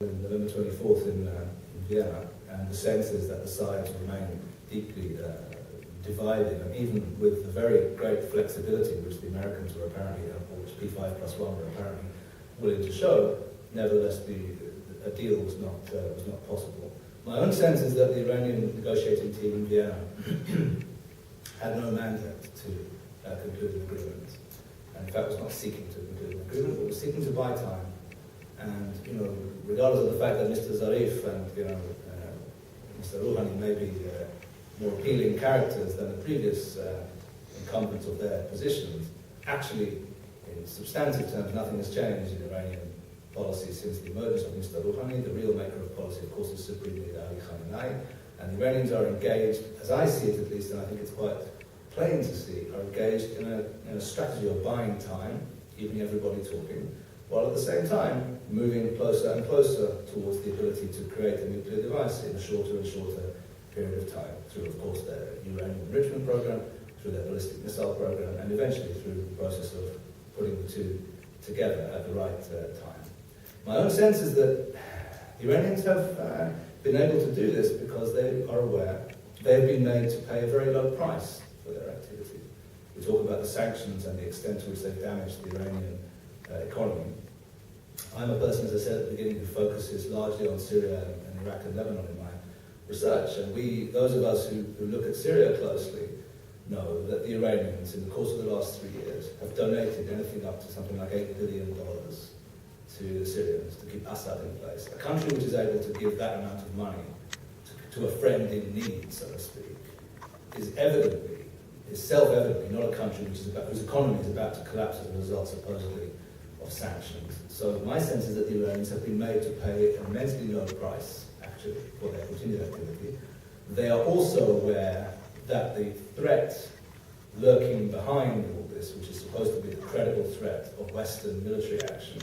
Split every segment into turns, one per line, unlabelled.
November 24th in Vienna, and the sense is that the sides remain deeply divided, and even with the very great flexibility which the Americans were apparently, or which P5+1 were apparently willing to show, nevertheless a deal was not possible. My own sense is that the Iranian negotiating team in Vienna had no mandate to conclude an agreement, and in fact was not seeking to conclude an agreement, but was seeking to buy time. And regardless of the fact that Mr. Zarif and Mr. Rouhani may be more appealing characters than the previous incumbents of their positions, actually, in substantive terms, nothing has changed in Iranian policy since the emergence of Mr. Rouhani. The real maker of policy, of course, is Supreme Leader Ali Khamenei, and the Iranians are engaged, as I see it at least, and I think it's quite plain to see, are engaged in a strategy of buying time, keeping everybody talking, while at the same time moving closer and closer towards the ability to create a nuclear device in a shorter and shorter period of time, through, of course, their uranium enrichment program, through their ballistic missile program, and eventually through the process of putting the two together at the right time. My own sense is that the Iranians have been able to do this because they are aware they have been made to pay a very low price for their activity. We talk about the sanctions and the extent to which they've damaged the Iranian economy. I'm a person, as I said at the beginning, who focuses largely on Syria and Iraq and Lebanon in my research. And those of us who look at Syria closely, know that the Iranians, in the course of the last 3 years, have donated anything up to something like $8 billion to the Syrians to keep Assad in place. A country which is able to give that amount of money to a friend in need, so to speak, is self-evidently not a country whose economy is about to collapse as a result, supposedly, of sanctions. So my sense is that the Iranians have been made to pay an immensely low price, actually, for their continued activity. They are also aware that the threat lurking behind all this, which is supposed to be the credible threat of Western military action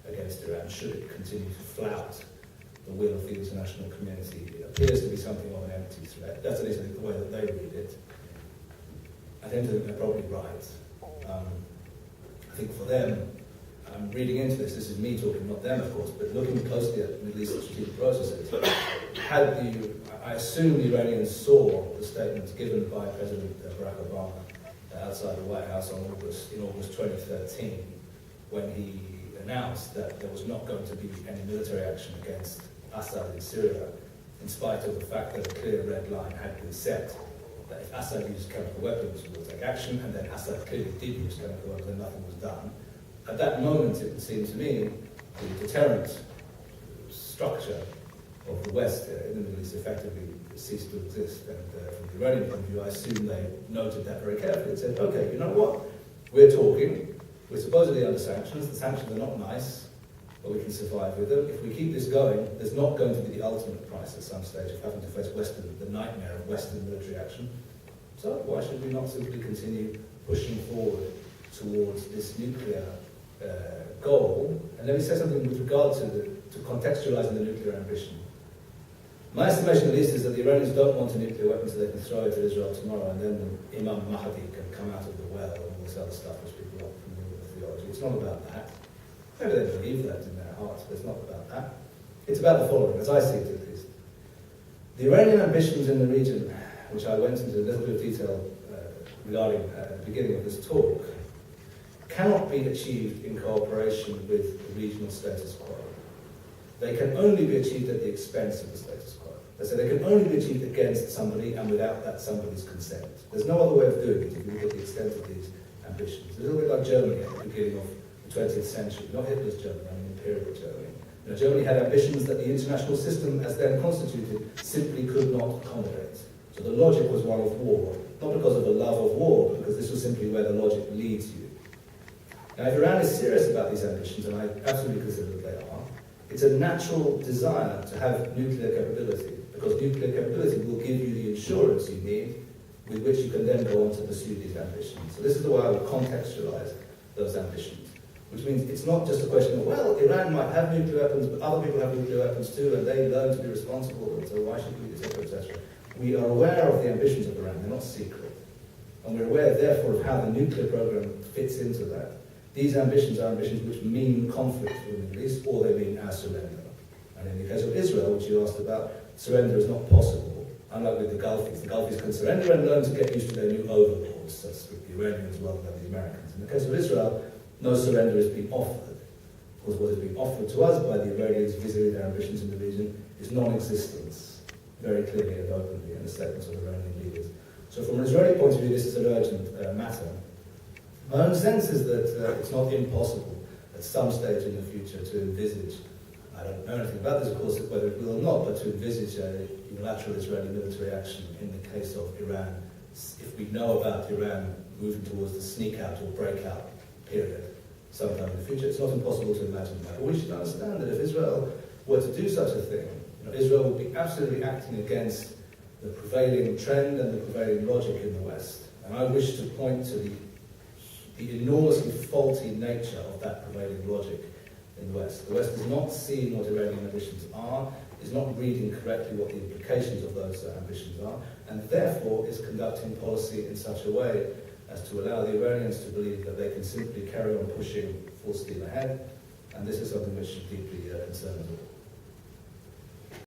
against Iran, should it continue to flout the will of the international community, it appears to be something of an empty threat. That's at least the way that they read it. I tend to think they're probably right. I think for them, reading into this is me talking, not them, of course, but looking closely at Middle East strategic processes, I assume the Iranians saw the statements given by President Barack Obama outside the White House in August 2013, when he announced that there was not going to be any military action against Assad in Syria, in spite of the fact that a clear red line had been set, that if Assad used chemical weapons, we will take action, and then Assad clearly did use chemical weapons and nothing was done. At that moment, it would seem to me, the deterrent structure of the West in the Middle East effectively ceased to exist. And from the Iranian point of view, I assume they noted that very carefully and said, okay, you know what? We're talking, we're supposedly under sanctions. The sanctions are not nice, but we can survive with them. If we keep this going, there's not going to be the ultimate price at some stage of having to face the nightmare of Western military action. So why should we not simply continue pushing forward towards this nuclear goal? And let me say something with regard to contextualizing the nuclear ambition. My estimation, at least, is that the Iranians don't want a nuclear weapon so they can throw it at Israel tomorrow, and then the Imam Mahdi can come out of the well and all this other stuff which people are familiar with the theology. It's not about that. Maybe they believe that in their hearts, but it's not about that. It's about the following, as I see it at least. The Iranian ambitions in the region, which I went into a little bit of detail regarding at the beginning of this talk, cannot be achieved in cooperation with the regional status quo. They can only be achieved at the expense of the status quo. So they can only be achieved against somebody and without that somebody's consent. There's no other way of doing it if you look at the extent of these ambitions. A little bit like Germany at the beginning of the 20th century, not Hitler's Germany, I mean Imperial Germany. Germany had ambitions that the international system, as then constituted, simply could not accommodate. So the logic was one of war, not because of a love of war, but because this was simply where the logic leads you. Now, if Iran is serious about these ambitions, and I absolutely consider that they are, it's a natural desire to have nuclear capability, because nuclear capability will give you the insurance you need with which you can then go on to pursue these ambitions. So this is the way I would contextualize those ambitions, which means it's not just a question of, well, Iran might have nuclear weapons, but other people have nuclear weapons too, and they learn to be responsible, and so why should we, etc., etc. We are aware of the ambitions of Iran, they're not secret. And we're aware, therefore, of how the nuclear program fits into that. These ambitions are ambitions which mean conflict for the Middle East, or they mean our surrender. And which you asked about, surrender is not possible, unlike with the Gulfies. The Gulfies can surrender and learn to get used to their new overlords, that's with the Iranians rather than the Americans. In the case of Israel, no surrender is being offered. Of course, what is being offered to us by the Iranians vis-à-vis their ambitions in the region is non-existence, very clearly and openly in the statements of Iranian leaders. So from an Israeli point of view, this is an urgent matter. My own sense is that it's not impossible at some stage in the future to envisage, I don't know anything about this, of course, whether it will or not, but to envisage a unilateral Israeli military action in the case of Iran, if we know about Iran moving towards the sneak-out or breakout period sometime in the future. It's not impossible to imagine that. But we should understand that if Israel were to do such a thing, Israel would be absolutely acting against the prevailing trend and the prevailing logic in the West. And I wish to point to the enormously faulty nature of that prevailing logic in the West. The West is not seeing what Iranian ambitions are, is not reading correctly what the implications of those ambitions are, and therefore is conducting policy in such a way as to allow the Iranians to believe that they can simply carry on pushing full steam ahead, and this is something which should deeply concern us all.